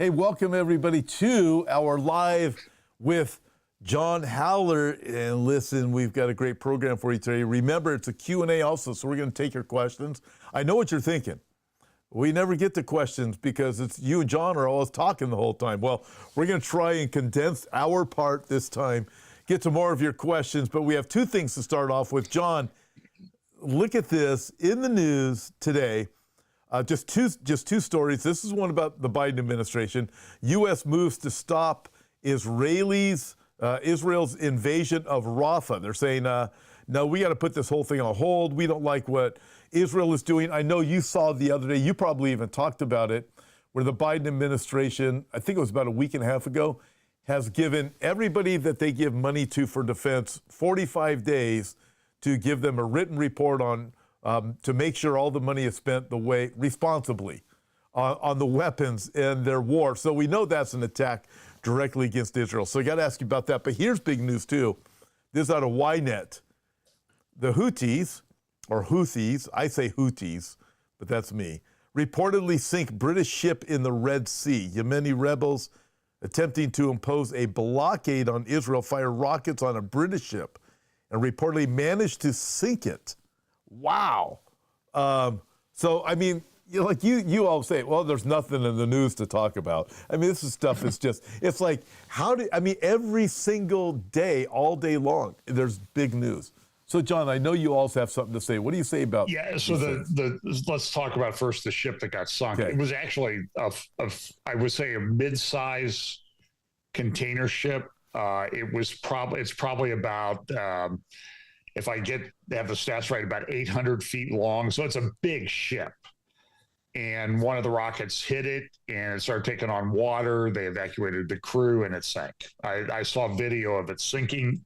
Hey, welcome everybody to our live with John Howler. And listen, we've got a great program for you today. Remember, it's a Q&A also, so we're going to take your questions. I know what you're thinking. We never get to questions because it's you and John are always talking the whole time. Well, we're going to try and condense our part this time, get to more of your questions, but we have two things to start off with. John, look at this in the news today. Just two stories. This is one about the Biden administration. U.S. moves to stop Israel's invasion of Rafah. They're saying, no, we got to put this whole thing on hold. We don't like what Israel is doing. I know you saw the other day, you probably even talked about it, where the Biden administration, I think it was about a week and a half ago, has given everybody that they give money to for defense 45 days to give them a written report on to make sure all the money is spent the way responsibly on the weapons in their war. So we know that's an attack directly against Israel. So I got to ask you about that. But here's big news too. This is out of Ynet. The Houthis, I say Houthis, but that's me, reportedly sink British ship in the Red Sea. Yemeni rebels attempting to impose a blockade on Israel fire rockets on a British ship and reportedly managed to sink it. Wow. So, I mean, you all say, well, there's nothing in the news to talk about. I mean, this is stuff is just, it's like, every single day, all day long, there's big news. So, John, I know you also have something to say. What do you say about? Yeah. So let's talk about first the ship that got sunk. Okay. It was actually I would say a mid-size container ship. It's probably about if I have the stats right, about 800 feet long. So it's a big ship. And one of the rockets hit it and it started taking on water. They evacuated the crew and it sank. I saw a video of it sinking.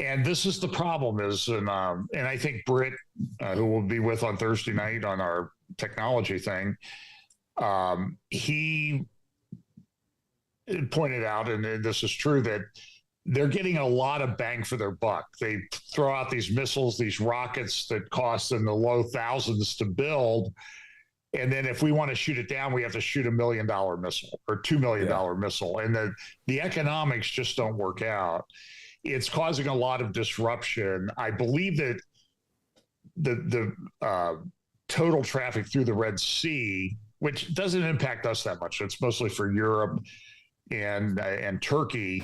And this is the problem and I think Britt, who will be with on Thursday night on our technology thing, he pointed out, and this is true, that they're getting a lot of bang for their buck. They throw out these missiles, these rockets that cost in the low thousands to build. And then if we want to shoot it down, we have to shoot $1 million missile or $2 million missile. And the economics just don't work out. It's causing a lot of disruption. I believe that the total traffic through the Red Sea, which doesn't impact us that much, it's mostly for Europe and Turkey,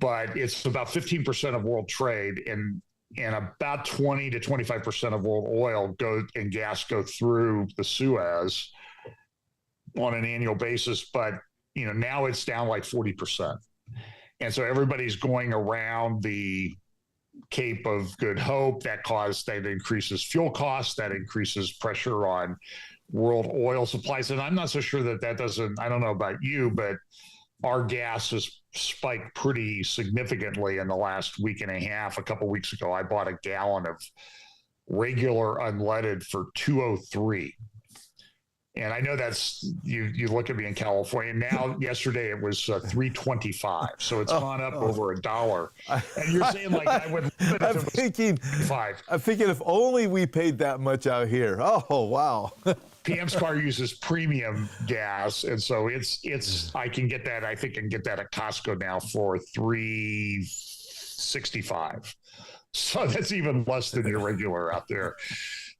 but it's about 15% of world trade, and about 20 to 25% of world oil and gas go through the Suez on an annual basis. But now it's down like 40%. And so everybody's going around the Cape of Good Hope. That increases fuel costs, that increases pressure on world oil supplies. And I'm not so sure that doesn't, I don't know about you, but our gas has spiked pretty significantly in the last week and a half. A couple of weeks ago, I bought a gallon of regular unleaded for $2.03. And I know that's, you look at me in California now. Yesterday it was $3.25, so it's gone up over $1. And you're saying like I would. I'm thinking if only we paid that much out here. Oh wow. PM's car uses premium gas, and so I can get that. I think I can get that at Costco now for $3.65. So that's even less than your regular out there.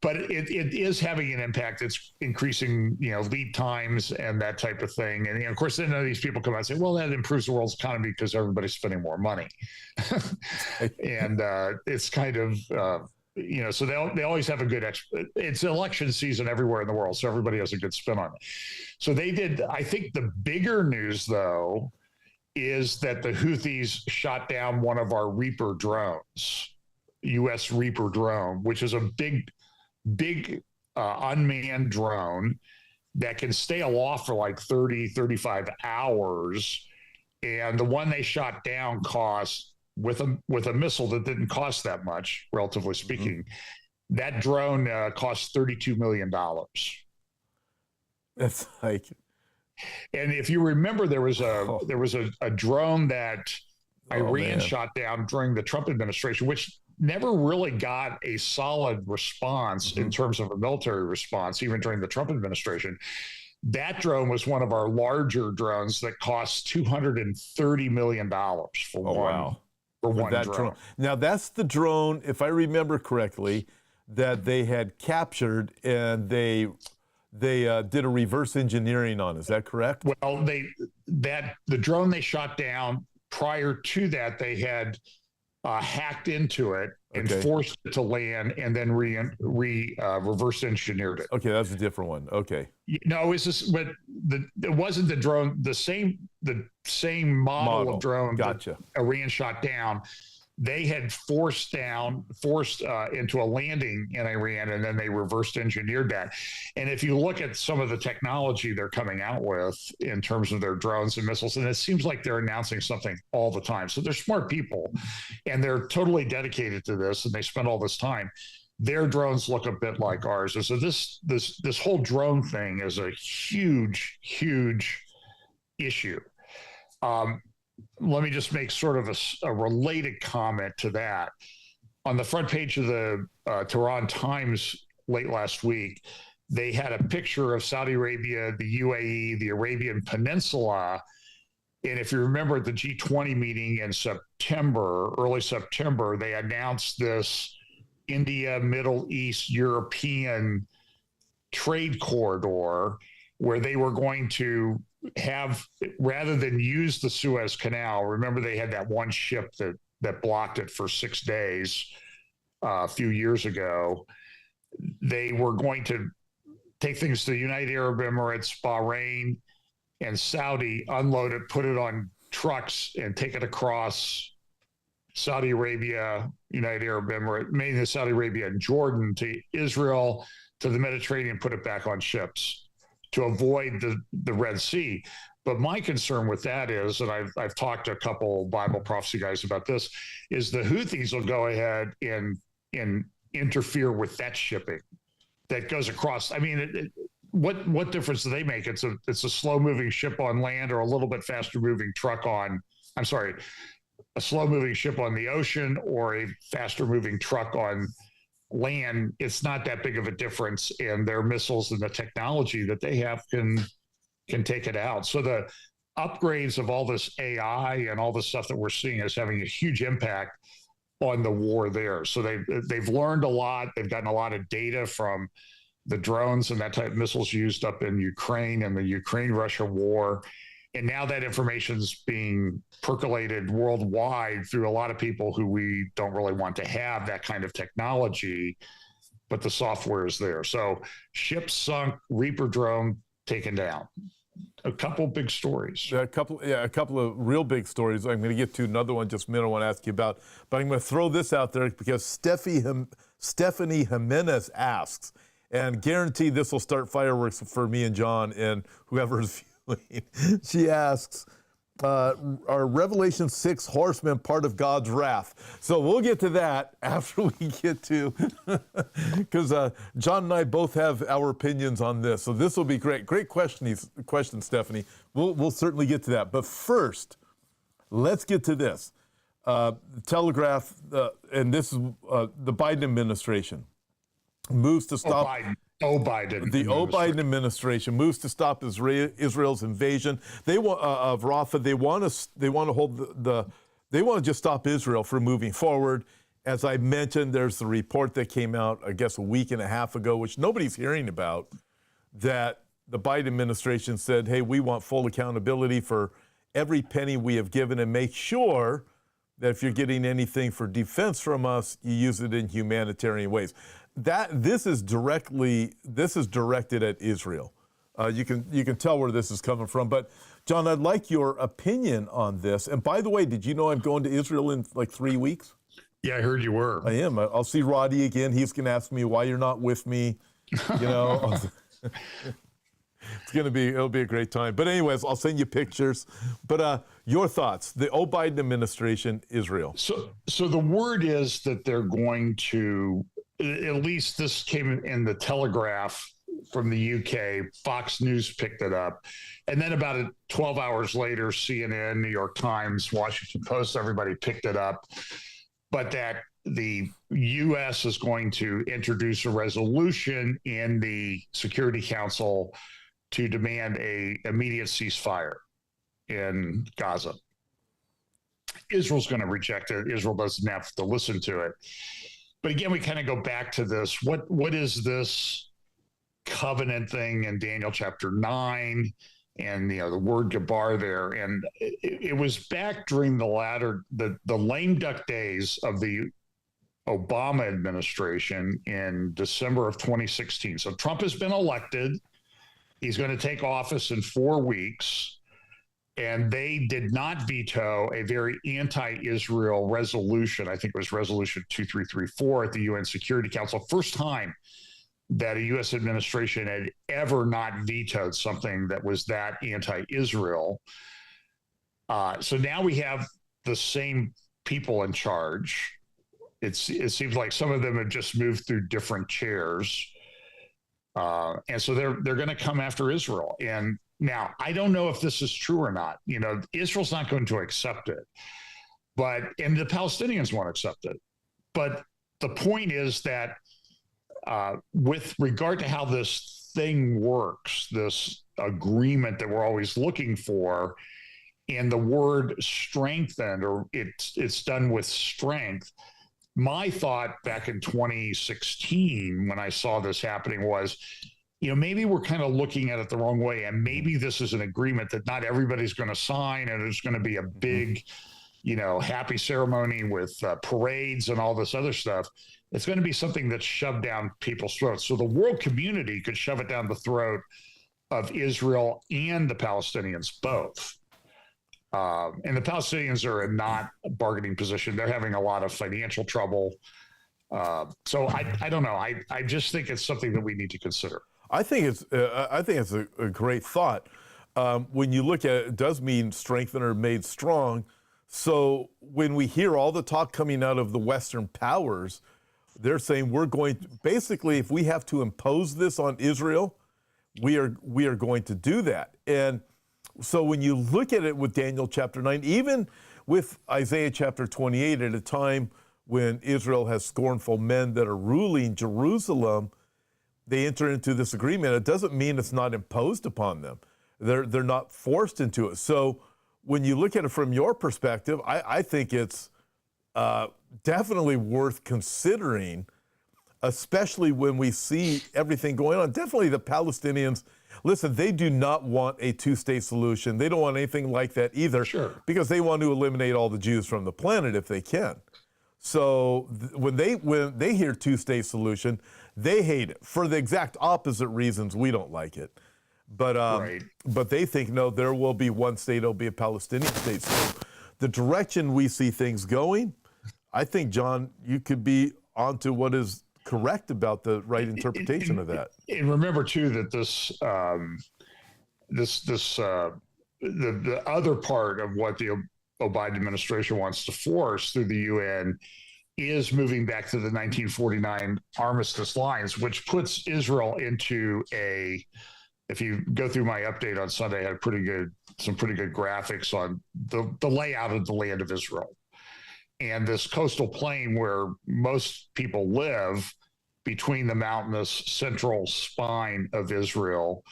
But it is having an impact. It's increasing, lead times and that type of thing. And of course, then these people come out and say, well, that improves the world's economy because everybody's spending more money. And it's kind of, so they always have a good, it's election season everywhere in the world. So everybody has a good spin on it. So they did, I think the bigger news though, is that the Houthis shot down one of our Reaper drones, U.S. Reaper drone, which is a big unmanned drone that can stay aloft for like 30, 35 hours. And the one they shot down cost, with a missile that didn't cost that much, relatively speaking, that drone cost $32 million. That's like... And if you remember, there was a drone that Iran shot down during the Trump administration, which never really got a solid response in terms of a military response, even during the Trump administration. That drone was one of our larger drones that cost $230 million for one drone. Now, that's the drone, if I remember correctly, that they had captured and they did a reverse engineering on. Is that correct? Well, the drone they shot down, prior to that, they had hacked into it and forced it to land, and then reverse engineered it. Okay, that's a different one. Okay. No, but it wasn't the drone, the same model of drone Gotcha. that Iran shot down. They had forced into a landing in Iran, and then they reversed engineered that. And if you look at some of the technology they're coming out with in terms of their drones and missiles, and it seems like they're announcing something all the time. So they're smart people, and they're totally dedicated to this, and they spend all this time. Their drones look a bit like ours. And so this whole drone thing is a huge, huge issue. Let me just make sort of a related comment to that. On the front page of the Tehran Times late last week, they had a picture of Saudi Arabia, the UAE, the Arabian Peninsula. And if you remember at the G20 meeting in September, early September, they announced this India, Middle East, European trade corridor where they were going to have, rather than use the Suez Canal, remember they had that one ship that blocked it for 6 days a few years ago. They were going to take things to the United Arab Emirates, Bahrain, and Saudi, unload it, put it on trucks, and take it across Saudi Arabia, United Arab Emirates, mainly Saudi Arabia and Jordan, to Israel, to the Mediterranean, put it back on ships to avoid the Red Sea. But my concern with that is, and I've talked to a couple Bible prophecy guys about this, is the Houthis will go ahead and interfere with that shipping that goes across. I mean, what difference do they make? It's a slow moving ship on land, or a little bit faster moving truck on, a slow moving ship on the ocean, or a faster moving truck on land. It's not that big of a difference, and their missiles and the technology that they have can take it out. So the upgrades of all this AI and all the stuff that we're seeing is having a huge impact on the war there. So they've learned a lot. They've gotten a lot of data from the drones and that type of missiles used up in Ukraine and the Ukraine-Russia war. And now that information is being percolated worldwide through a lot of people who we don't really want to have that kind of technology, but the software is there. So ship sunk, Reaper drone taken down. A couple big stories. A couple of real big stories. I'm going to get to another one just a minute I want to ask you about. But I'm going to throw this out there because Stephanie Jimenez asks, and guarantee this will start fireworks for me and John and whoever's viewing. She asks, are Revelation 6 horsemen part of God's wrath? So we'll get to that after we get to, because John and I both have our opinions on this. So this will be great. Great question, Stephanie. We'll certainly get to that. But first, let's get to this. Telegraph, and this is the Biden administration moves to stop. Biden administration moves to stop Israel's invasion. They want of Rafah. They want to just stop Israel from moving forward. As I mentioned, there's the report that came out, I guess, a week and a half ago, which nobody's hearing about, that the Biden administration said, hey, we want full accountability for every penny we have given, and make sure that if you're getting anything for defense from us, you use it in humanitarian ways. This is directed at Israel. You can tell where this is coming from. But John, I'd like your opinion on this. And by the way, did you know I'm going to Israel in like 3 weeks? Yeah, I heard you were. I am. I'll see Roddy again. He's going to ask me why you're not with me. You know, it'll be a great time. But anyways, I'll send you pictures. But your thoughts, the Biden administration, Israel. So the word is that they're going to, at least this came in the Telegraph from the UK, Fox News picked it up. And then about 12 hours later, CNN, New York Times, Washington Post, everybody picked it up. But that the U.S. is going to introduce a resolution in the Security Council to demand a immediate ceasefire in Gaza. Israel's going to reject it. Israel doesn't have to listen to it. But again, we kind of go back to this. What is this covenant thing in Daniel chapter 9? And the word Gabar there, and it was back during the lame duck days of the Obama administration in December of 2016. So Trump has been elected. He's going to take office in 4 weeks, and they did not veto a very anti-Israel resolution. I think it was Resolution 2334 at the UN Security Council. First time that a U.S. administration had ever not vetoed something that was that anti-Israel. So now we have the same people in charge. It seems like some of them have just moved through different chairs. And so they're going to come after Israel. And now, I don't know if this is true or not. Israel's not going to accept it. And the Palestinians won't accept it. But the point is that with regard to how this thing works, this agreement that we're always looking for, and the word strengthened, or it's done with strength. My thought back in 2016, when I saw this happening, was, maybe we're kind of looking at it the wrong way, and maybe this is an agreement that not everybody's going to sign, and there's going to be a big, happy ceremony with parades and all this other stuff. It's going to be something that's shoved down people's throats. So the world community could shove it down the throat of Israel and the Palestinians both. And the Palestinians are in not a bargaining position. They're having a lot of financial trouble. So I don't know. I just think it's something that we need to consider. I think it's a great thought. When you look at it, it does mean strengthened or made strong. So when we hear all the talk coming out of the Western powers, they're saying we're going to, basically, if we have to impose this on Israel, we are going to do that. And so when you look at it with Daniel chapter 9, even with Isaiah chapter 28, at a time when Israel has scornful men that are ruling Jerusalem, they enter into this agreement. It doesn't mean it's not imposed upon them. They're not forced into it. So when you look at it from your perspective, I think it's definitely worth considering, especially when we see everything going on. Definitely the Palestinians, listen, they do not want a two-state solution. They don't want anything like that either, Sure, because they want to eliminate all the Jews from the planet if they can. So when they hear two-state solution, they hate it for the exact opposite reasons we don't like it. But right. But they think, no, there will be one state, it'll be a Palestinian state. So the direction we see things going, I think, John, you could be onto what is correct about the right interpretation of that. And remember too that the other part of what the Biden administration wants to force through the UN is moving back to the 1949 armistice lines, which puts Israel into a. If you go through my update on Sunday, I had some pretty good graphics on the layout of the land of Israel. And this coastal plain where most people live between the mountainous central spine of Israel,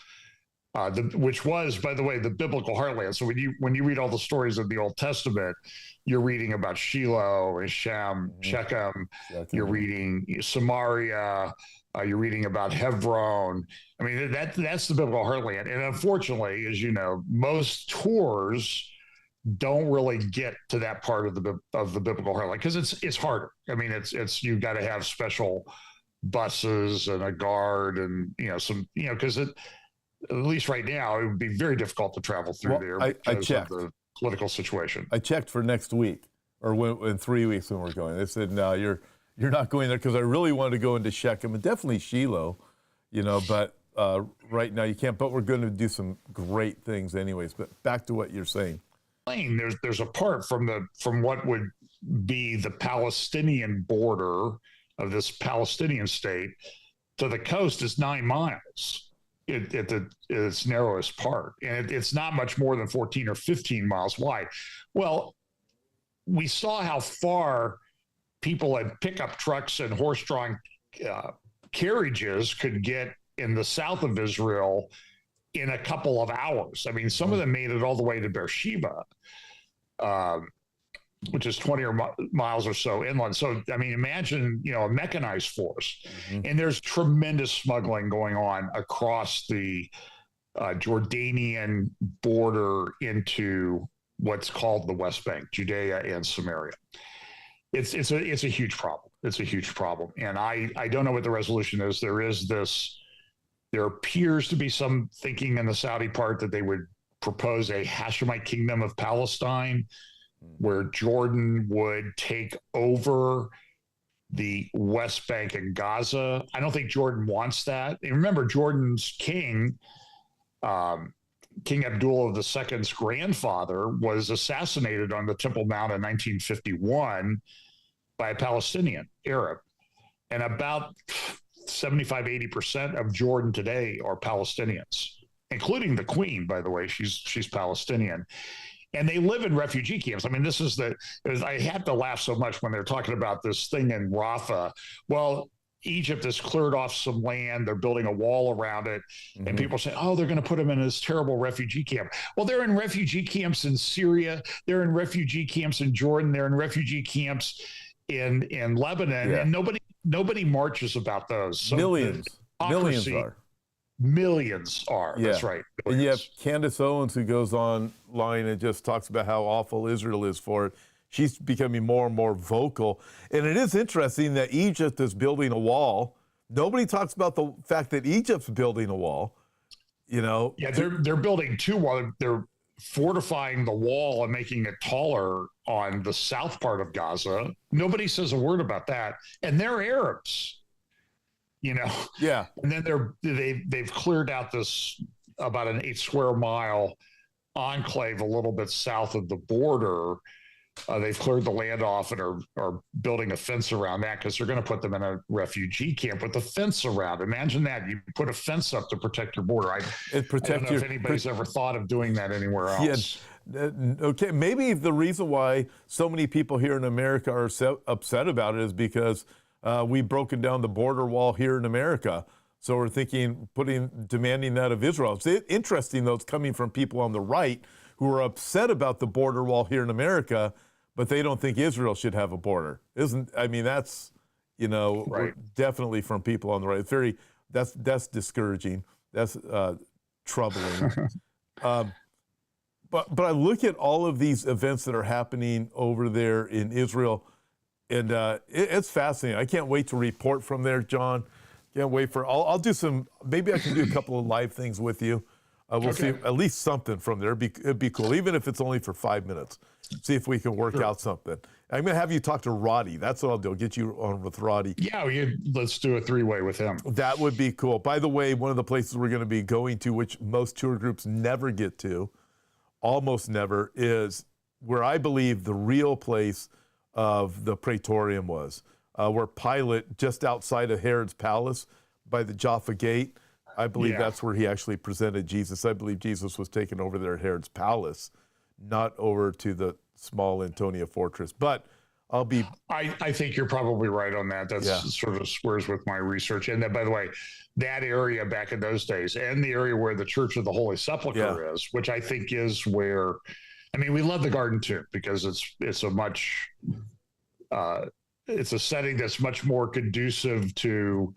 which was, by the way, the biblical heartland. So when you read all the stories of the Old Testament, you're reading about Shiloh and Shechem, you're reading Samaria, you're reading about Hebron. I mean, that's the biblical heartland. And unfortunately, as you know, most tours don't really get to that part of the biblical heartland because it's harder. I mean, it's you've got to have special buses and a guard and because at least right now it would be very difficult to travel through there because of the political situation. I checked for next week or in 3 weeks when we're going. They said, no, you're not going there, because I really wanted to go into Shechem and definitely Shiloh, but right now you can't. But we're going to do some great things anyways. But back to what you're saying. There's a part from what would be the Palestinian border of this Palestinian state to the coast is 9 miles at its narrowest part. And it's not much more than 14 or 15 miles wide. Well, we saw how far people in pickup trucks and horse-drawn carriages could get in the south of Israel in a couple of hours. I mean, some of them made it all the way to Beersheba, which is 20 miles or so inland. So, I mean, imagine, a mechanized force. And there's tremendous smuggling going on across the Jordanian border into what's called the West Bank, Judea and Samaria. It's a huge problem. It's a huge problem. And I don't know what the resolution is. There appears to be some thinking in the Saudi part that they would propose a Hashemite kingdom of Palestine, where Jordan would take over the West Bank and Gaza. I don't think Jordan wants that. And remember, Jordan's king, King Abdullah II's grandfather, was assassinated on the Temple Mount in 1951 by a Palestinian Arab. And about 75-80% of Jordan today are Palestinians, including the queen, by the way. She's Palestinian. And they live in refugee camps. I mean, I have to laugh so much when they're talking about this thing in Rafah. Well, Egypt has cleared off some land. They're building a wall around it. And people say, oh, they're going to put them in this terrible refugee camp. Well, they're in refugee camps in Syria. They're in refugee camps in Jordan. They're in refugee camps in Lebanon. Yeah. And nobody marches about those. So Millions are. Millions are. Yeah. That's right. Millions. And you have Candace Owens, who goes online and just talks about how awful Israel is for it. She's becoming more and more vocal. And it is interesting that Egypt is building a wall. Nobody talks about the fact that Egypt's building a wall. Yeah, they're building two walls. They're fortifying the wall and making it taller on the south part of Gaza. Nobody says a word about that. And they're Arabs. Yeah. And then they've cleared out this about an 8 square mile enclave a little bit south of the border. They've cleared the land off and are building a fence around that, because they're going to put them in a refugee camp with a fence around. Imagine that. You put a fence up to protect your border. I don't know if anybody's ever thought of doing that anywhere else. Yeah. Okay, maybe the reason why so many people here in America are upset about it is because we've broken down the border wall here in America. So we're thinking, demanding that of Israel. It's interesting, though, it's coming from people on the right who are upset about the border wall here in America, but they don't think Israel should have a border. That's, right. Definitely from people on the right. That's discouraging. That's troubling. But I look at all of these events that are happening over there in Israel, and it's fascinating. I can't wait to report from there, John. Can't wait I'll do maybe I can do a couple of live things with you. We'll see at least something from there. It'd be cool, even if it's only for 5 minutes. See if we can work out something. I'm going to have you talk to Roddy. That's what I'll do. I'll get you on with Roddy. Yeah, let's do a 3-way with him. That would be cool. By the way, one of the places we're going to be going to, which most tour groups never get to, almost never, is where I believe the real place of the Praetorium was, where Pilate, just outside of Herod's palace by the Jaffa Gate, I believe that's where he actually presented Jesus. I believe Jesus was taken over there at Herod's palace, not over to the small Antonia fortress. But I think you're probably right on that. That's sort of squares with my research. And then, by the way, that area back in those days, and the area where the Church of the Holy Sepulchre is, which I think is where, we love the Garden Tomb because it's a setting that's much more conducive to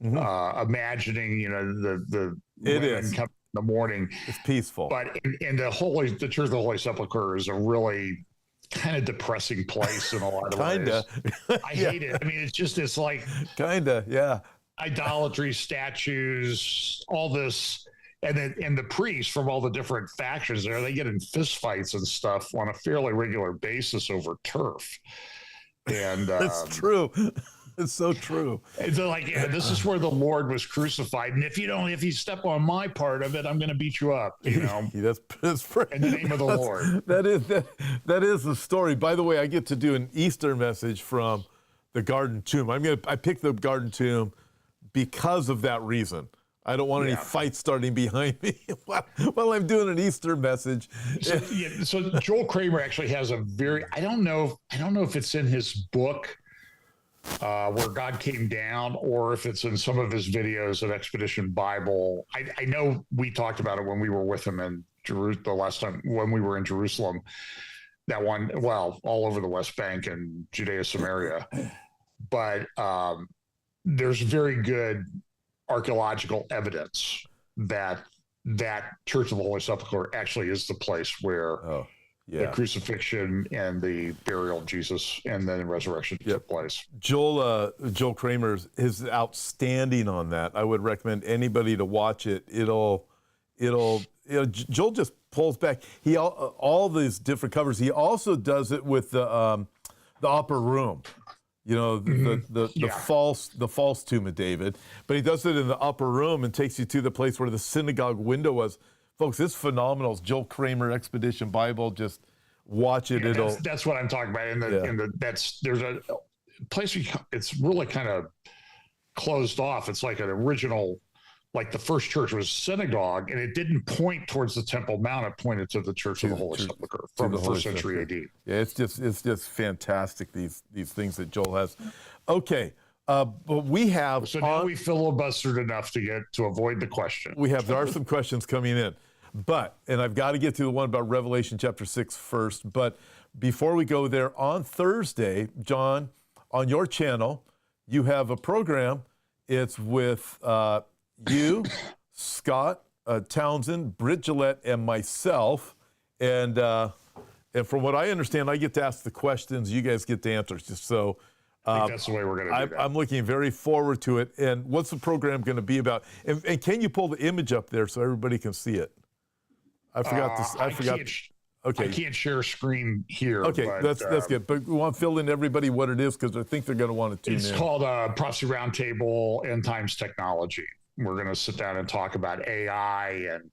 imagining, the women coming in the morning. It's peaceful. But in the Church of the Holy Sepulchre is a really kind of depressing place in a lot of ways. I hate it. It's like idolatry, statues, all this, and the priests from all the different factions there, they get in fist fights and stuff on a fairly regular basis over turf. And it's true. It's so true. It's like, this is where the Lord was crucified, and if you step on my part of it, I'm going to beat you up. That's in the name of the Lord. That is the story. By the way, I get to do an Easter message from the Garden Tomb. I picked the Garden Tomb because of that reason. I don't want any fights starting behind me while I'm doing an Easter message. So Joel Kramer actually has a I don't know if it's in his book, where God came down, or if it's in some of his videos at Expedition Bible. I know we talked about it when we were with him in the last time when we were in Jerusalem. That one, well, all over the West Bank and Judea, Samaria. But there's very good archaeological evidence that Church of the Holy Sepulchre actually is the place where the crucifixion and the burial of Jesus and then the resurrection took place. Joel Kramer is outstanding on that. I would recommend anybody to watch it. Joel just pulls back. He all these different covers. He also does it with the upper room. You know, the false tomb of David, but he does it in the upper room and takes you to the place where the synagogue window was. Folks, it's phenomenal. It's Joel Kramer, Expedition Bible. Just watch it. That's what I'm talking about. There's a place it's really kind of closed off. It's like an original, like the first church was synagogue, and it didn't point towards the Temple Mount. It pointed to the Church of the Holy Sepulchre from the first century AD. Yeah, it's just fantastic, these things that Joel has. Okay, but we have... So now we filibustered enough to avoid the question. There are some questions coming in. And I've got to get to the one about Revelation chapter 6 first. But before we go there, on Thursday, John, on your channel, you have a program. It's with... you, Scott Townsend, Britt Gillette, and myself. And from what I understand, I get to ask the questions. You guys get the answers. So I think that's the way we're going to do that. I'm looking very forward to it. And what's the program going to be about? And can you pull the image up there so everybody can see it? I forgot this. Okay. I can't share screen here. Okay, but, that's good. But we want to fill in everybody what it is because I think they're going to want to tune in. It's called Prophecy Roundtable, End Times Technology. We're going to sit down and talk about AI and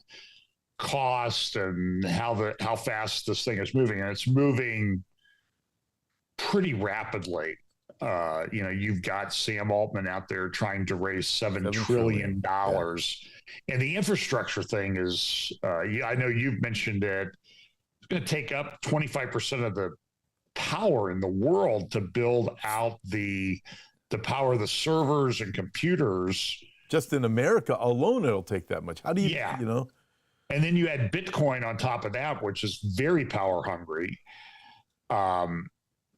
cost and how fast this thing is moving, and it's moving pretty rapidly. You've got Sam Altman out there trying to raise $7 trillion, and the infrastructure thing is. I know you've mentioned it. It's going to take up 25% of the power in the world to build out the power the servers and computers. Just in America alone, it'll take that much. How do you, And then you add Bitcoin on top of that, which is very power hungry. And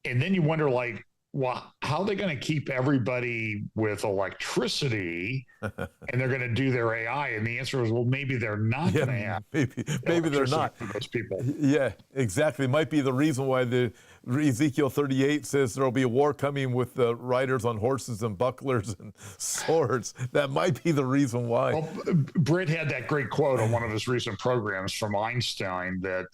then you wonder, like, well, how are they going to keep everybody with electricity and they're going to do their AI? And the answer is, well, maybe they're not going to have. Maybe they're not. For those people. Yeah, exactly. It might be the reason why the Ezekiel 38 says there'll be a war coming with the riders on horses and bucklers and swords. That might be the reason why. Well, Britt had that great quote on one of his recent programs from Einstein that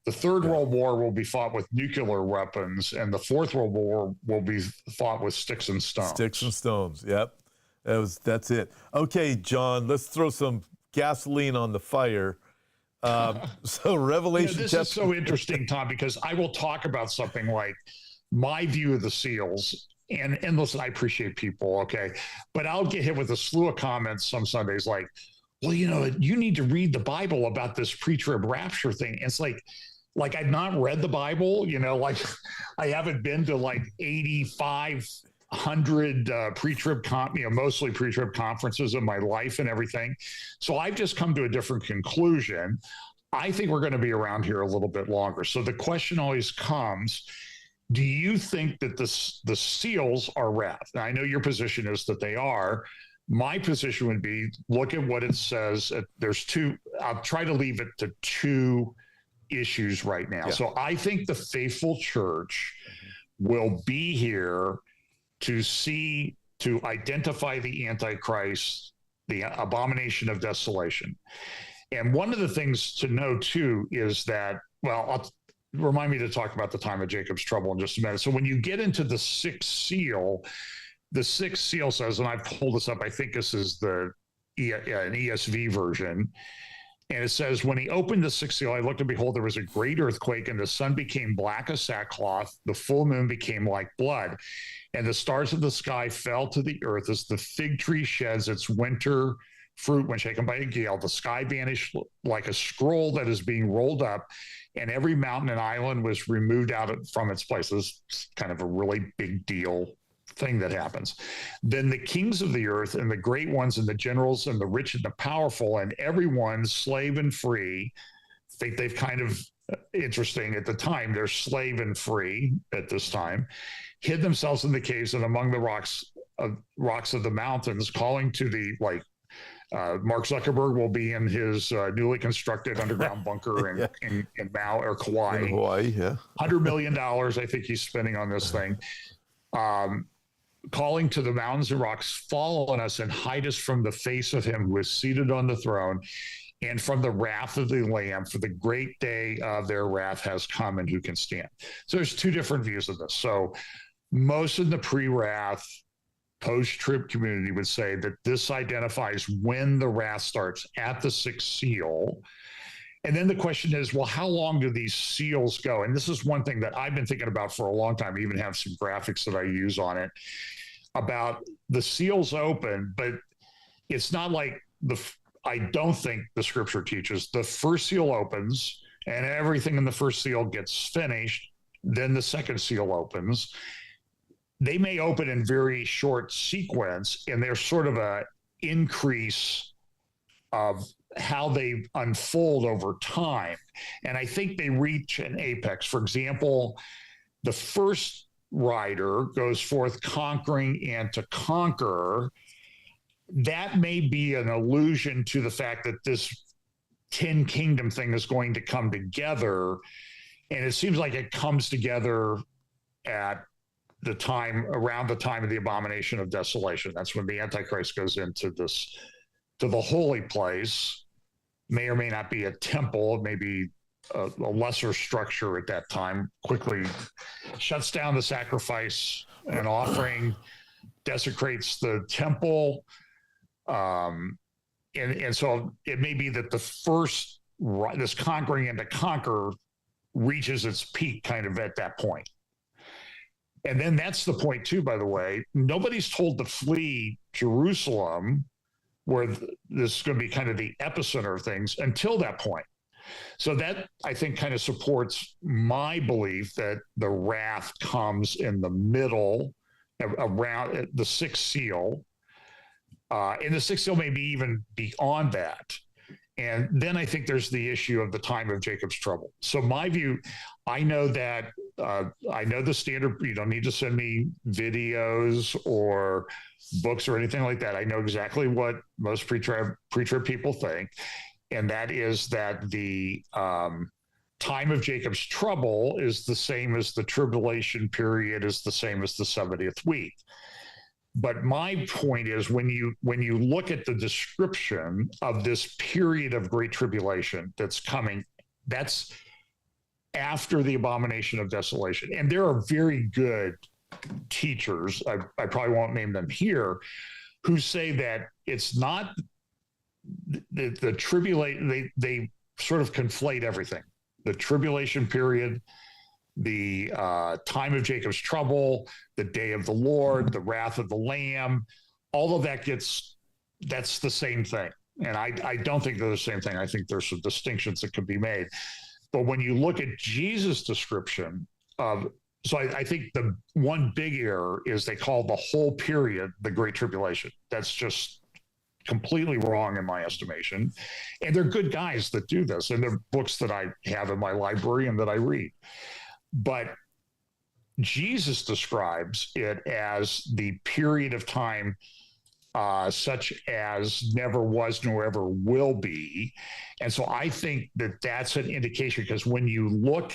the Third World War will be fought with nuclear weapons, and the Fourth World War will be fought with sticks and stones. Sticks and stones, yep. That's it. Okay, John, let's throw some gasoline on the fire. So Revelation. This is so interesting, Tom, because I will talk about something like my view of the seals. And listen, I appreciate people, okay? But I'll get hit with a slew of comments some Sundays like, well, you need to read the Bible about this pre-trib rapture thing. And it's like I've not read the Bible, like I haven't been to like 8,500 pre-trib, mostly pre-trib conferences in my life and everything. So I've just come to a different conclusion. I think we're going to be around here a little bit longer. So the question always comes, do you think that the seals are wrath? Now, I know your position is that they are. My position would be, look at what it says. There's two. I'll try to leave it to two issues right now. Yeah. So I think the faithful church will be here to identify the Antichrist, the abomination of desolation. And one of the things to know too is that, remind me to talk about the time of Jacob's trouble in just a minute. So when you get into the sixth seal, the sixth seal says, and I've pulled this up, I think this is an ESV version, and it says, when he opened the sixth seal, I looked and behold, there was a great earthquake, and the sun became black as sackcloth, the full moon became like blood, and the stars of the sky fell to the earth as the fig tree sheds its winter fruit when shaken by a gale. The sky vanished like a scroll that is being rolled up, and every mountain and island was removed from its place. This is kind of a really big deal thing that happens. Then the kings of the earth and the great ones and the generals and the rich and the powerful and everyone, slave and free, think they've kind of interesting at the time, they're slave and free at this time, hid themselves in the caves and among the rocks of the mountains, calling to the Mark Zuckerberg will be in his newly constructed underground bunker in Maui or Kauai. In Hawaii, yeah. $100 million, I think he's spending on this thing. Calling to the mountains and rocks, fall on us and hide us from the face of him who is seated on the throne and from the wrath of the Lamb, for the great day of their wrath has come, and who can stand? So there's two different views of this. So most of the pre-wrath, post-trib community would say that this identifies when the wrath starts, at the sixth seal. And then the question is, well, how long do these seals go? And this is one thing that I've been thinking about for a long time. I even have some graphics that I use on it about the seals open, but it's not like I don't think the scripture teaches the first seal opens and everything in the first seal gets finished. Then the second seal opens. They may open in very short sequence, and there's sort of a increase of how they unfold over time. And I think they reach an apex. For example, the first rider goes forth conquering and to conquer. That may be an allusion to the fact that this 10 kingdom thing is going to come together. And it seems like it comes together at the time, around the time of the abomination of desolation. That's when the Antichrist goes into to the holy place. May or may not be a temple, maybe a lesser structure at that time, quickly shuts down the sacrifice and offering, desecrates the temple. And so it may be that the first, this conquering and to conquer reaches its peak kind of at that point. And then that's the point too, by the way, nobody's told to flee Jerusalem, where this is going to be kind of the epicenter of things, until that point. So that, I think, kind of supports my belief that the wrath comes in the middle, around the sixth seal. And the sixth seal may be even beyond that. And then I think there's the issue of the time of Jacob's trouble. So my view, I know that, I know the standard, you don't need to send me videos or books or anything like that. I know exactly what most pre-trib people think. And that is that the time of Jacob's trouble is the same as the tribulation period, is the same as the 70th week. But my point is, when you look at the description of this period of great tribulation that's coming, that's after the abomination of desolation. And there are very good teachers, I probably won't name them here, who say that it's not the tribulation, they sort of conflate everything. The tribulation period, the time of Jacob's trouble, the day of the Lord, the wrath of the Lamb, all of that that's the same thing. And I don't think they're the same thing. I think there's some distinctions that could be made. But when you look at Jesus' description of, so I think the one big error is they call the whole period the Great Tribulation. That's just completely wrong in my estimation. And they're good guys that do this. And they're books that I have in my library and that I read. But Jesus describes it as the period of time such as never was nor ever will be. And so I think that that's an indication, because when you look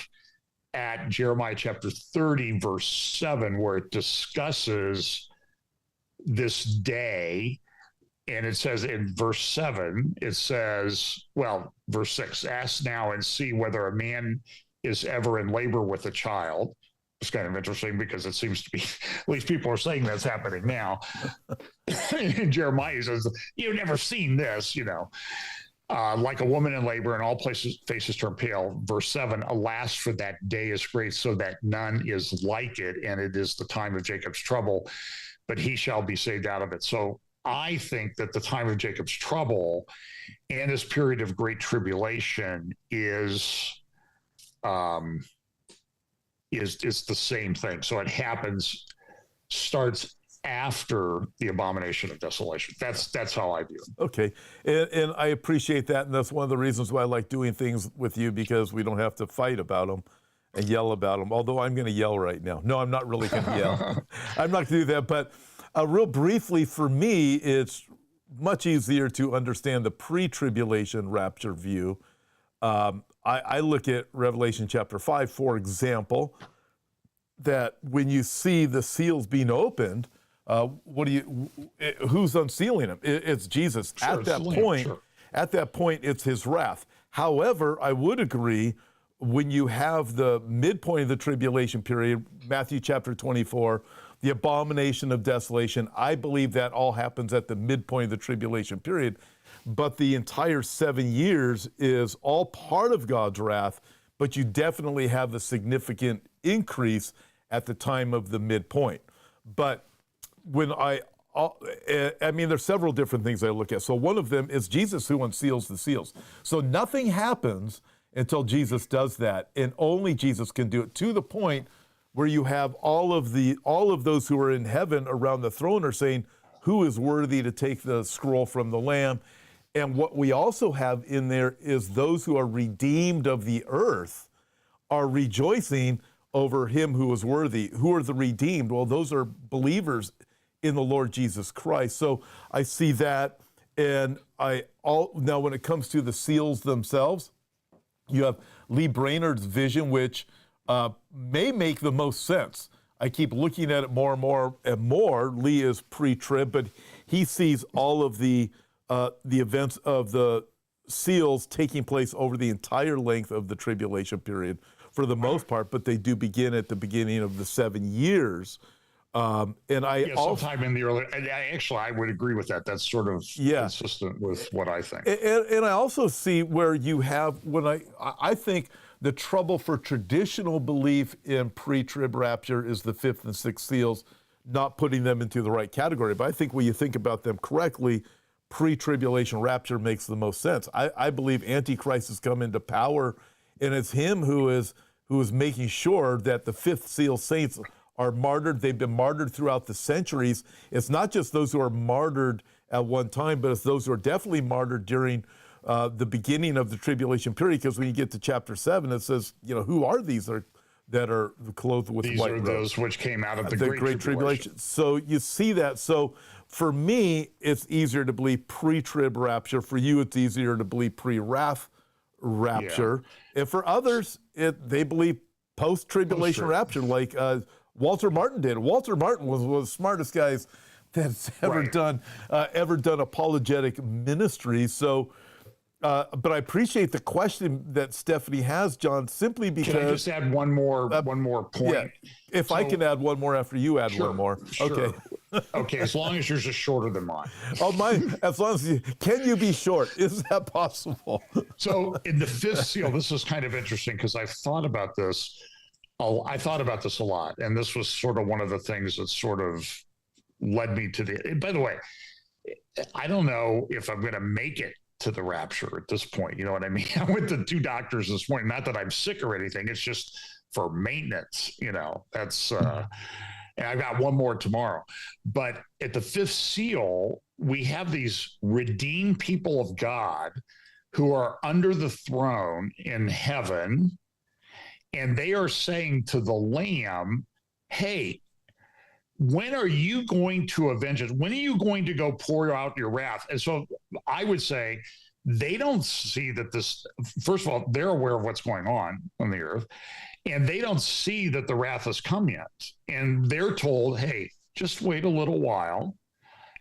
at Jeremiah chapter 30, verse 7, where it discusses this day, and it says in verse 7, it says, well, verse 6, ask now and see whether a man is ever in labor with a child. It's kind of interesting because it seems to be, at least people are saying that's happening now. And Jeremiah says, you've never seen this, like a woman in labor and all faces turn pale. Verse 7, alas, for that day is great, so that none is like it. And it is the time of Jacob's trouble, but he shall be saved out of it. So I think that the time of Jacob's trouble and this period of great tribulation is the same thing. So it happens starts after the abomination of desolation. That's how I view it. Okay, and I appreciate that, and that's one of the reasons why I like doing things with you, because we don't have to fight about them and yell about them, although I'm going to yell right now. No, I'm not really going to yell. I'm not going to do that, but real briefly, for me, it's much easier to understand the pre-tribulation rapture view. I look at Revelation chapter 5, for example, that when you see the seals being opened, who's unsealing them? It's Jesus. Sure, at that point, it's his wrath. However, I would agree, when you have the midpoint of the tribulation period, Matthew chapter 24, the abomination of desolation, I believe that all happens at the midpoint of the tribulation period. But the entire 7 years is all part of God's wrath, but you definitely have a significant increase at the time of the midpoint. But when there's several different things I look at. So one of them is Jesus who unseals the seals. So nothing happens until Jesus does that, and only Jesus can do it, to the point where you have all of those who are in heaven around the throne are saying, who is worthy to take the scroll from the Lamb? And what we also have in there is those who are redeemed of the earth are rejoicing over him who is worthy. Who are the redeemed? Well, those are believers in the Lord Jesus Christ. So I see that. And now when it comes to the seals themselves, you have Lee Brainerd's vision, which may make the most sense. I keep looking at it more and more and more. Lee is pre-trib, but he sees all of the events of the seals taking place over the entire length of the tribulation period for the most part, but they do begin at the beginning of the 7 years. Sometime in the early, I would agree with that. That's sort of consistent with what I think. And I also see where you have, I think the trouble for traditional belief in pre-trib rapture is the fifth and sixth seals, not putting them into the right category. But I think when you think about them correctly, pre-tribulation rapture makes the most sense. I believe Antichrist has come into power, and it's him who is making sure that the fifth seal saints are martyred. They've been martyred throughout the centuries. It's not just those who are martyred at one time, but it's those who are definitely martyred during the beginning of the tribulation period, because when you get to chapter 7, it says, who are these that are clothed with these white robes? These are those which came out of the Great Tribulation. So you see that. So for me, it's easier to believe pre-trib rapture. For you, it's easier to believe pre-wrath rapture. Yeah. And for others, they believe post-tribulation rapture, like Walter Martin did. Walter Martin was one of the smartest guys that's ever done apologetic ministry. So, but I appreciate the question that Stephanie has, John, simply because. Can I just add one more point? Yeah. If I can add one more after you add one more. Sure. Okay. Okay, as long as yours is shorter than mine. Oh, mine, as long as can you be short? Is that possible? So in the fifth seal, this is kind of interesting because I've thought about this. I thought about this a lot, and this was sort of one of the things that sort of led me to by the way, I don't know if I'm going to make it to the rapture at this point. You know what I mean? I went to 2 doctors this morning, not that I'm sick or anything. It's just for maintenance, that's, and I've got one more tomorrow. But at the fifth seal, we have these redeemed people of God who are under the throne in heaven. And they are saying to the Lamb, hey, when are you going to avenge us? When are you going to go pour out your wrath? And so I would say they don't see that this, first of all, they're aware of what's going on the earth, and they don't see that the wrath has come yet. And they're told, hey, just wait a little while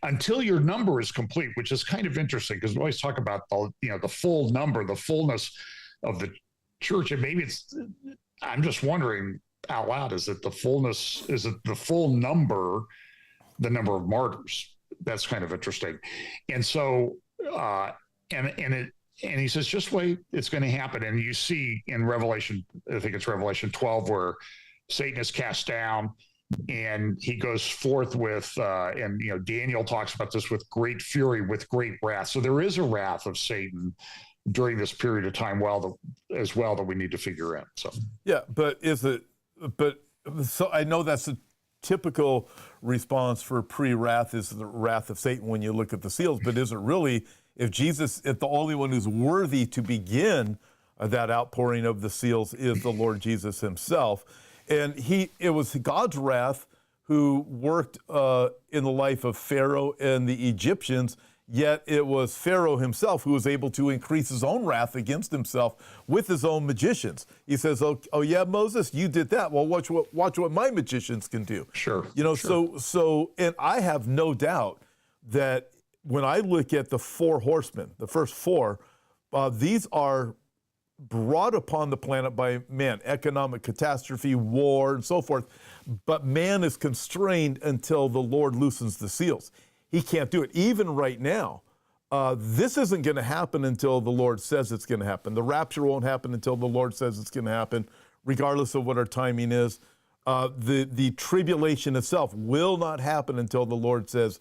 until your number is complete, which is kind of interesting because we always talk about the full number, the fullness of the church. And maybe I'm just wondering out loud, is it the full number, the number of martyrs? That's kind of interesting. And so, and he says, just wait, it's going to happen. And you see in Revelation, I think it's Revelation 12, where Satan is cast down and he goes forth with, Daniel talks about this, with great fury, with great wrath. So there is a wrath of Satan during this period of time as well that we need to figure out. So, yeah, but so I know that's a typical response for pre-wrath is the wrath of Satan when you look at the seals, but is it really, if the only one who's worthy to begin that outpouring of the seals is the Lord Jesus himself? And it was God's wrath who worked in the life of Pharaoh and the Egyptians, yet it was Pharaoh himself who was able to increase his own wrath against himself with his own magicians. He says, oh yeah, Moses, you did that. Well, watch what my magicians can do. Sure. Sure. So, and I have no doubt that when I look at the four horsemen, the first four, these are brought upon the planet by man, economic catastrophe, war, and so forth. But man is constrained until the Lord loosens the seals. He can't do it. Even right now, this isn't going to happen until the Lord says it's going to happen. The rapture won't happen until the Lord says it's going to happen, regardless of what our timing is. The tribulation itself will not happen until the Lord says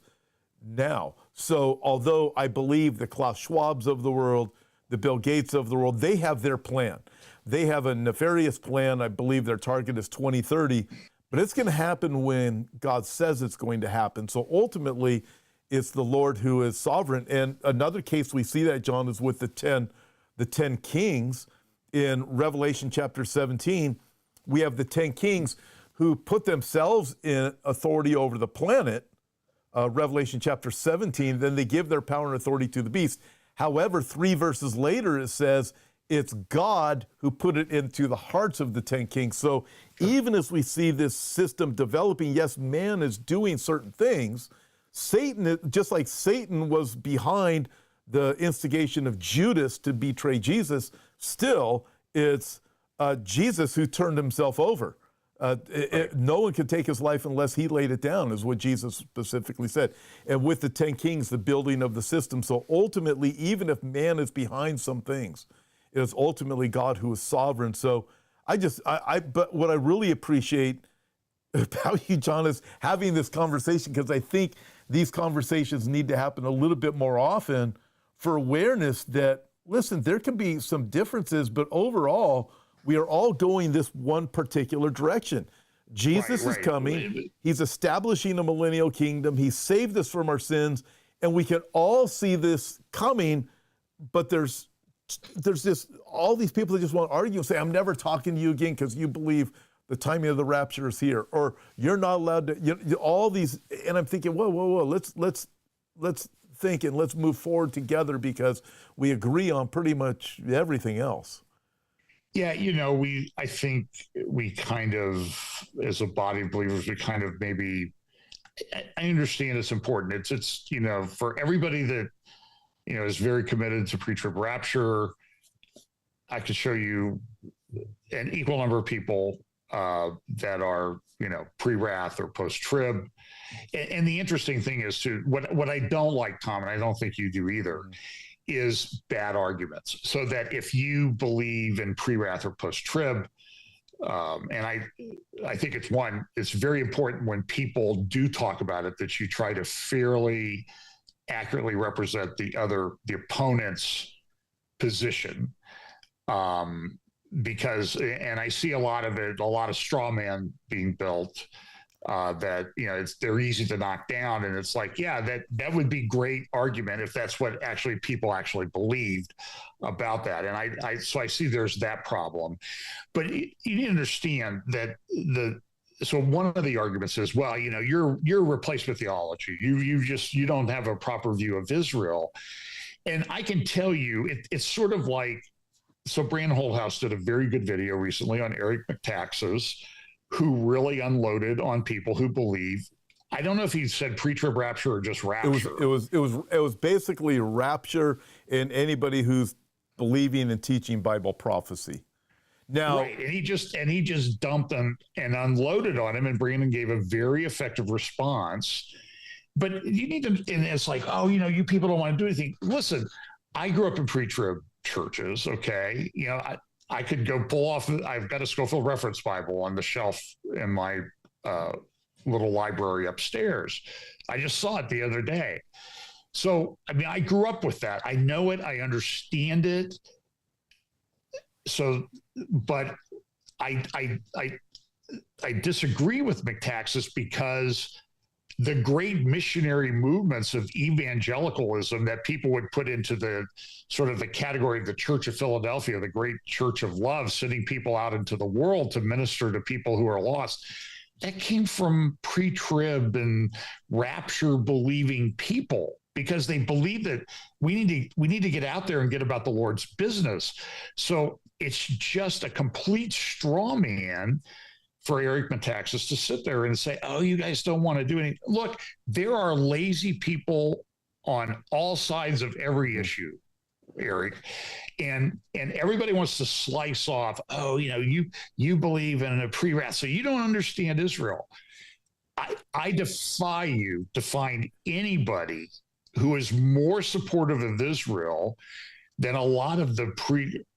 now. So although I believe the Klaus Schwabs of the world, the Bill Gates of the world, they have their plan. They have a nefarious plan. I believe their target is 2030, but it's going to happen when God says it's going to happen. So ultimately, it's the Lord who is sovereign. And another case we see that, John, is with the 10 kings in Revelation chapter 17. We have the 10 kings who put themselves in authority over the planet, Revelation chapter 17, then they give their power and authority to the beast. However, 3 verses later, it says it's God who put it into the hearts of the 10 kings. So even as we see this system developing, yes, man is doing certain things. Satan, just like Satan was behind the instigation of Judas to betray Jesus, still it's Jesus who turned himself over. No one can take his life unless he laid it down, is what Jesus specifically said. And with the 10 kings, the building of the system. So ultimately, even if man is behind some things, it is ultimately God who is sovereign. So but what I really appreciate about you, John, is having this conversation, because I think these conversations need to happen a little bit more often for awareness that, listen, there can be some differences, but overall, we are all going this one particular direction. Jesus is coming. He's establishing a millennial kingdom. He saved us from our sins, and we can all see this coming, but there's just all these people that just want to argue and say, I'm never talking to you again because you believe the timing of the rapture is here, or you're not allowed to, all these, and I'm thinking, whoa, let's think and let's move forward together because we agree on pretty much everything else. Yeah, I think we kind of, as a body of believers, we kind of maybe, I understand it's important. It's for everybody that, is very committed to pre-trib rapture, I could show you an equal number of people that are, pre-wrath or post-trib. And the interesting thing is too, what I don't like, Tom, and I don't think you do either, is bad arguments. So that if you believe in pre-wrath or post-trib, and I think it's very important when people do talk about it that you try to fairly accurately represent the opponent's position. Because, and I see a lot of straw man being built, that they're easy to knock down, and it's like, yeah, that would be great argument if that's what people actually believed about that. And I see there's that problem, but you need to understand that so one of the arguments is, well, you're replacement theology. You don't have a proper view of Israel, and I can tell you it's sort of like, so Brandon Holthouse did a very good video recently on Eric McTaxis, who really unloaded on people who believe, I don't know if he said pre-trib rapture or just rapture. It was basically rapture and anybody who's believing and teaching Bible prophecy. Now, right, and he just dumped them and unloaded on him, and Brandon gave a very effective response. But you need to, and it's like, oh, you people don't want to do anything. Listen, I grew up in pre-trib churches. Okay, I could go pull off. I've got a Scofield Reference Bible on the shelf in my little library upstairs. I just saw it the other day. So, I grew up with that. I know it. I understand it. So, but I disagree with Metaxas because the great missionary movements of evangelicalism that people would put into the sort of the category of the Church of Philadelphia, the great church of love, sending people out into the world to minister to people who are lost, that came from pre-trib and rapture believing people, because they believe that we need to get out there and get about the Lord's business. So it's just a complete straw man for Eric Metaxas to sit there and say, oh, you guys don't want to do anything. Look, there are lazy people on all sides of every issue, Eric. And everybody wants to slice off, oh, you believe in a pre-wrath, so you don't understand Israel. I defy you to find anybody who is more supportive of Israel than a lot of the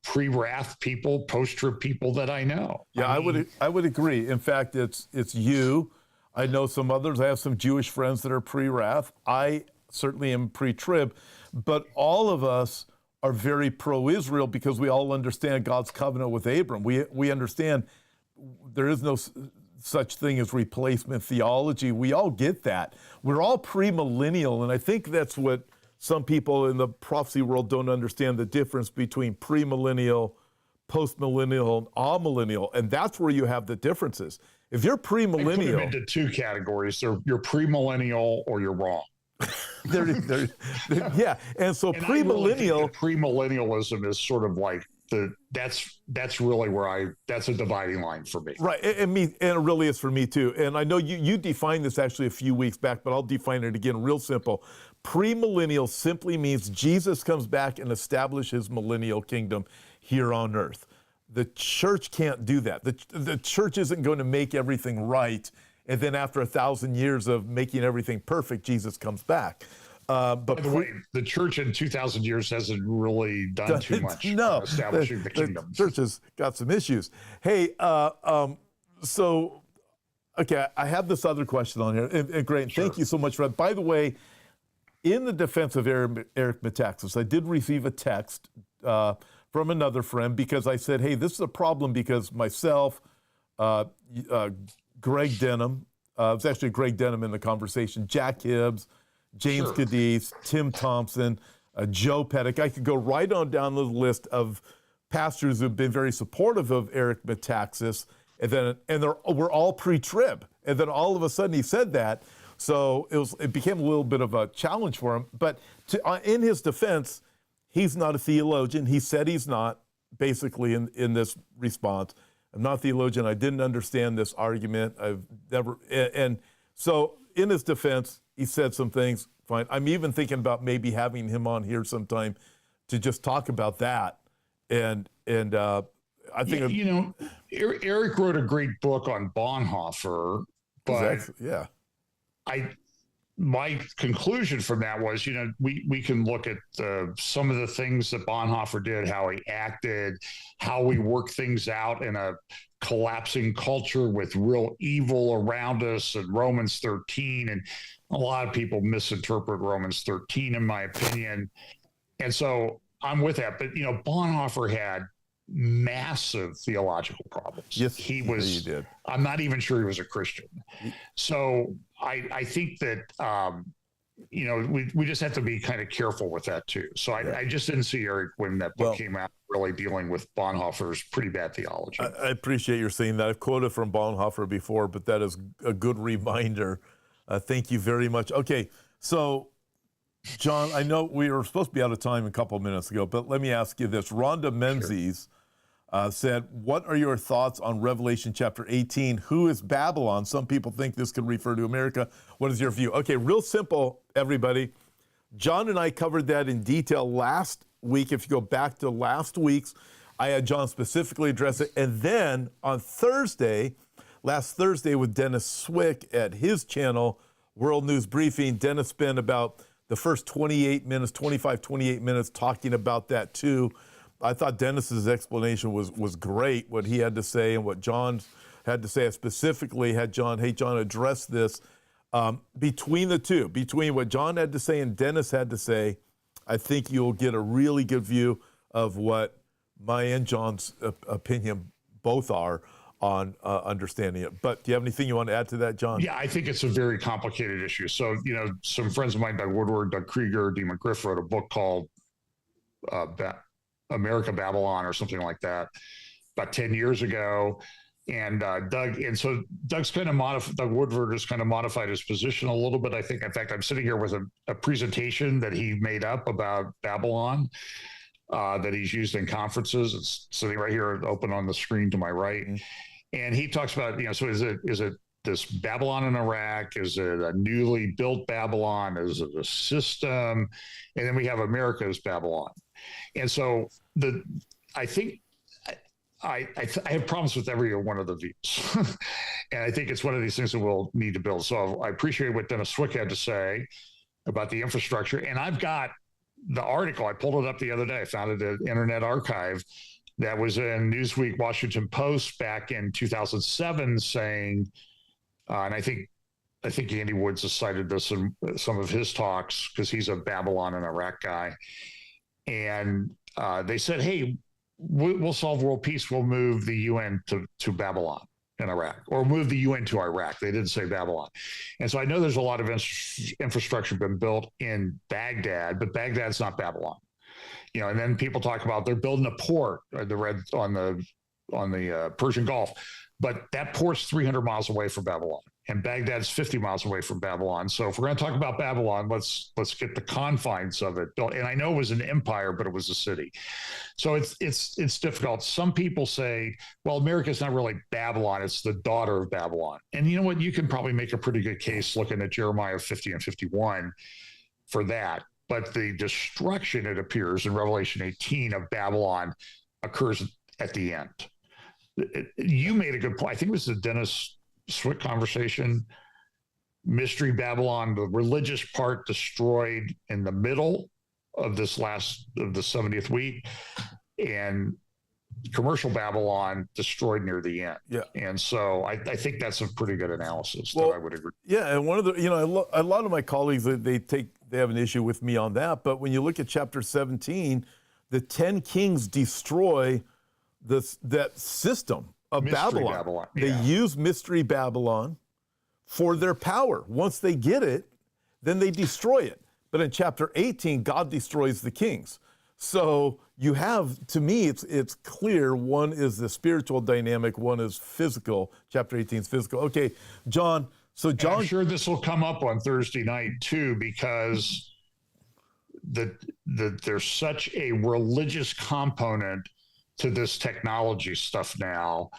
pre-wrath people, post-trib people that I know. Yeah, I would agree. In fact, it's you. I know some others. I have some Jewish friends that are pre-wrath. I certainly am pre-trib, but all of us are very pro-Israel because we all understand God's covenant with Abram. We understand there is no such thing as replacement theology. We all get that. We're all premillennial, and I think that's what some people in the prophecy world don't understand, the difference between premillennial, postmillennial, and amillennial, and that's where you have the differences. If you're premillennial, I put them into two categories. You're premillennial or you're wrong. Yeah, and so premillennial, premillennialism is sort of like that's really where that's a dividing line for me. Right, and it really is for me too. And I know you defined this actually a few weeks back, but I'll define it again real simple. Premillennial simply means Jesus comes back and establishes his millennial kingdom here on earth. The church can't do that. The church isn't going to make everything right, and then after 1,000 years of making everything perfect, Jesus comes back. But by the way, the church in 2,000 years hasn't really done too much no, establishing the kingdom. The church has got some issues. Hey, so, okay, I have this other question on here, and great, sure. Thank you so much for that. By the way, in the defense of Eric Metaxas, I did receive a text from another friend because I said, hey, this is a problem because myself, Greg Denham, it was actually Greg Denham in the conversation, Jack Hibbs, James Cadiz, Tim Thompson, Joe Pettick. I could go right on down the list of pastors who've been very supportive of Eric Metaxas, we're all pre-trib. And then all of a sudden he said that, so it became a little bit of a challenge for him. But in his defense, he's not a theologian. He said he's not, basically, in this response. I'm not a theologian. I didn't understand this argument. I've never, and so in his defense, he said some things. Fine. I'm even thinking about maybe having him on here sometime to just talk about that. And I think Eric wrote a great book on Bonhoeffer, but my conclusion from that was, we can look at some of the things that Bonhoeffer did, how he acted, how we work things out in a collapsing culture with real evil around us, and Romans 13. And a lot of people misinterpret Romans 13, in my opinion. And so I'm with that. But, Bonhoeffer had massive theological problems. Yes, he did. I'm not even sure he was a Christian. So I think that, we just have to be kind of careful with that too. So I just didn't see Eric, when that book came out, really dealing with Bonhoeffer's pretty bad theology. I appreciate your saying that. I've quoted from Bonhoeffer before, but that is a good reminder. Thank you very much. Okay, so John, I know we were supposed to be out of time a couple of minutes ago, but let me ask you this. Rhonda Menzies said, what are your thoughts on Revelation chapter 18? Who is Babylon? Some people think this could refer to America. What is your view? Okay, real simple, everybody. John and I covered that in detail last week. If you go back to last week's, I had John specifically address it. And then on last Thursday with Dennis Swick at his channel, World News Briefing, Dennis spent about the first 28 minutes talking about that too. I thought Dennis's explanation was great, what he had to say and what John had to say. I specifically had John address this. Between the two, between what John had to say and Dennis had to say, I think you'll get a really good view of what my and John's opinion both are understanding it. But do you have anything you want to add to that, John? Yeah, I think it's a very complicated issue. So, some friends of mine, Doug Woodward, Doug Krieger, D. McGriff, wrote a book called America Babylon or something like that about 10 years ago. And Doug's kind of Doug Woodward has kind of modified his position a little bit. I think, in fact, I'm sitting here with a presentation that he made up about Babylon that he's used in conferences. It's sitting right here, open on the screen to my right. Mm-hmm. And he talks about, so is it this Babylon in Iraq? Is it a newly built Babylon? Is it a system? And then we have America's Babylon. And so I think I have problems with every one of the views. And I think it's one of these things that we'll need to build. So I appreciate what Dennis Swick had to say about the infrastructure. And I've got the article, I pulled it up the other day, I found it at Internet Archive, that was in Newsweek, Washington Post back in 2007 saying, and I think Andy Woods has cited this in some of his talks because he's a Babylon and Iraq guy. And they said, hey, we'll solve world peace. We'll move the UN to Babylon in Iraq, or move the UN to Iraq. They didn't say Babylon. And so I know there's a lot of infrastructure been built in Baghdad, but Baghdad's not Babylon. And then people talk about they're building a port on the Persian Gulf, but that port's 300 miles away from Babylon, and Baghdad's 50 miles away from Babylon. So if we're going to talk about Babylon, let's get the confines of it built. And I know it was an empire, but it was a city. So it's difficult. Some people say, well, America's not really Babylon, it's the daughter of Babylon. And you know what? You can probably make a pretty good case looking at Jeremiah 50 and 51 for that. But the destruction, it appears, in Revelation 18 of Babylon occurs at the end. You made a good point. I think it was the Dennis Swick conversation. Mystery Babylon, the religious part destroyed in the middle of the 70th week, and commercial Babylon destroyed near the end. Yeah. And so I think that's a pretty good analysis that I would agree. Yeah. And one of the, a lot of my colleagues, they have an issue with me on that. But when you look at chapter 17, the 10 kings destroy that system of Babylon. Yeah. They use Mystery Babylon for their power. Once they get it, then they destroy it. But in chapter 18, God destroys the kings. So you have, to me, it's clear, one is the spiritual dynamic, one is physical. Chapter 18 is physical. Okay, John. So John, and I'm sure this will come up on Thursday night too, because there's such a religious component to this technology stuff now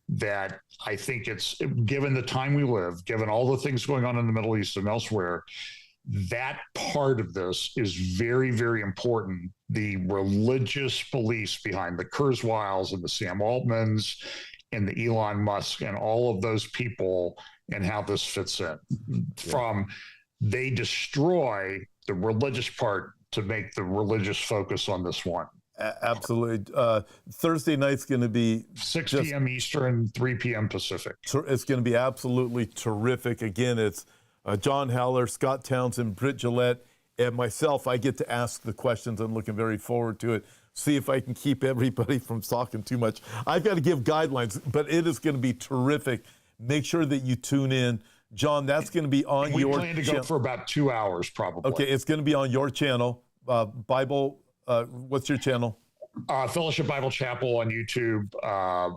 that I think it's, given the time we live, given all the things going on in the Middle East and elsewhere, that part of this is very, very important. The religious beliefs behind the Kurzweils and the Sam Altmans and the Elon Musk and all of those people, and how this fits in. From they destroy the religious part to make the religious focus on this one. Absolutely. Thursday night's going to be 6 p.m. Eastern, 3 p.m. Pacific. It's going to be absolutely terrific. Again, it's John Haller, Scott Townsend, Britt Gillette, and myself. I get to ask the questions. I'm looking very forward to it. See if I can keep everybody from talking too much. I've got to give guidelines, but it is going to be terrific. Make sure that you tune in. John, that's going to be on your channel. We plan to go for about 2 hours, probably. Okay, it's going to be on your channel, Bible. What's your channel? Fellowship Bible Chapel on YouTube.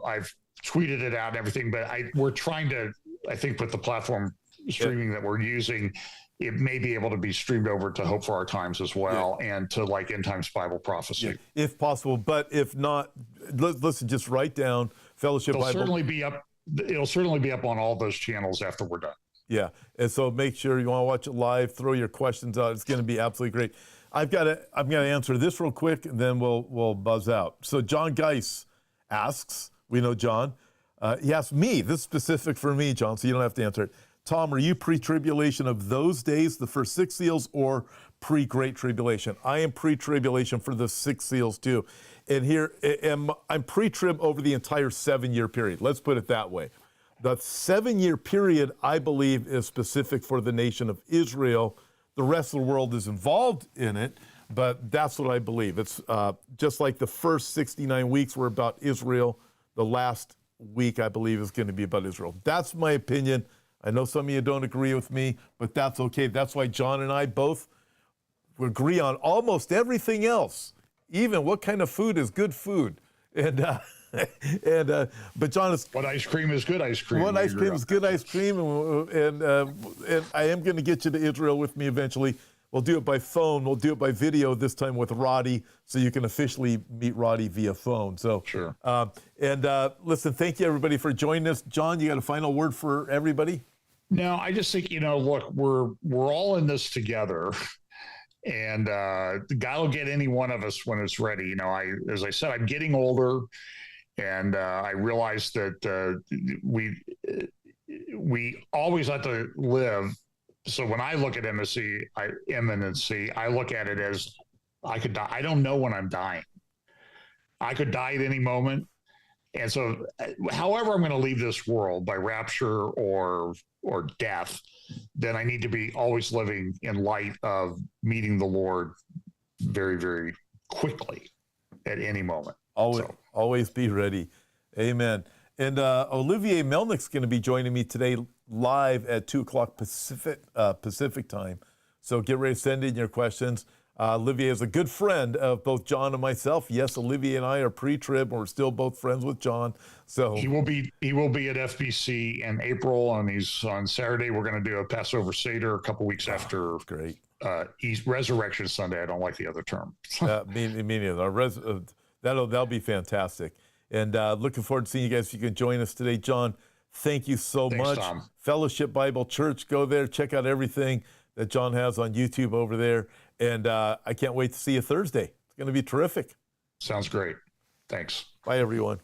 I've tweeted it out and everything, but we're trying to, I think, with the platform streaming that we're using, it may be able to be streamed over to Hope for Our Times as well, and to like End Times Bible Prophecy. If possible, but if not, listen, just write down Fellowship Bible. It'll certainly be up on all those channels after we're done. Yeah, and so make sure you want to watch it live, throw your questions out. It's going to be absolutely great. I'm going to answer this real quick, and then we'll buzz out. So John Geis asks, we know John, he asked me, this is specific for me, John, so you don't have to answer it. Tom, are you pre-tribulation of those days, the first 6 seals, or pre-Great Tribulation? I am pre-tribulation for the 6 seals too. And here, I'm pre-trib over the entire 7-year period. Let's put it that way. The 7-year period, I believe, is specific for the nation of Israel. The rest of the world is involved in it, but that's what I believe. It's just like the first 69 weeks were about Israel. The last week, I believe, is going to be about Israel. That's my opinion. I know some of you don't agree with me, but that's okay. That's why John and I both agree on almost everything else, even what kind of food is good food. And but John is what ice cream is good ice cream. What ice cream is good ice cream, and I am going to get you to Israel with me eventually. We'll do it by phone. We'll do it by video this time with Roddy, so you can officially meet Roddy via phone. So sure. Listen, thank you everybody for joining us. John, you got a final word for everybody? No, I just think, look, we're all in this together. And God will get any one of us when it's ready. As I said, I'm getting older, and I realize that we always have to live. So when I look at imminency, I look at it as I could die. I don't know when I'm dying. I could die at any moment. And so, however I'm going to leave this world, by rapture or death, then I need to be always living in light of meeting the Lord very, very quickly at any moment. Always be ready. Amen. And Olivier Melnick's going to be joining me today live at 2 o'clock Pacific time. So get ready to send in your questions. Olivier is a good friend of both John and myself. Yes, Olivier and I are pre-trib. We're still both friends with John. So he will be at FBC in April, and he's on Saturday. We're going to do a Passover Seder a couple weeks after. Great. Resurrection Sunday. I don't like the other term. Me neither. That'll be fantastic. And looking forward to seeing you guys. If you can join us today, John. Thank you so much. Tom. Fellowship Bible Church. Go there. Check out everything that John has on YouTube over there. And I can't wait to see you Thursday. It's going to be terrific. Sounds great. Thanks. Bye, everyone.